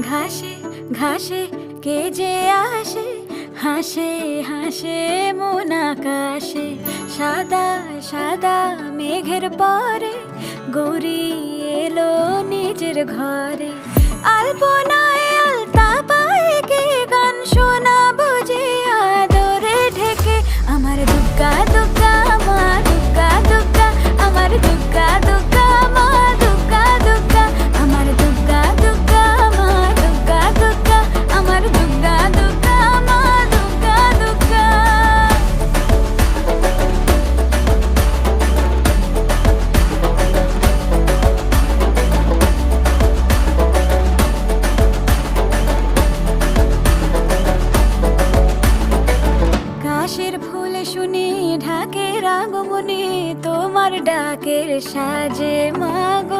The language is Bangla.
ঘাসে ঘাসে কে যে আসে, হাসে হাসে মন আকাশে। সাদা সাদা মেঘের পরে গৌরী এলো নিজের ঘরে। আলপনায় আলতা পায়ে কে গান শোনা বুঝে আদরে ঢেকে। আমার দুগ্গা দুগ্গা মা দুগ্গা দুগ্গা, আমার দুগ্গা দুগ্গা মা দুগ্গা দুগ্গা, আমার দুগ্গা দুগ্গা মা দুগ্গা দুগ্গা, আমার দুগ্গা দুগ্গা মা দুগ্গা দুগ্গা। কাশের ফুল শুনি ঢাকের আগমনে, তোমার ডাকের সাজে মাগো।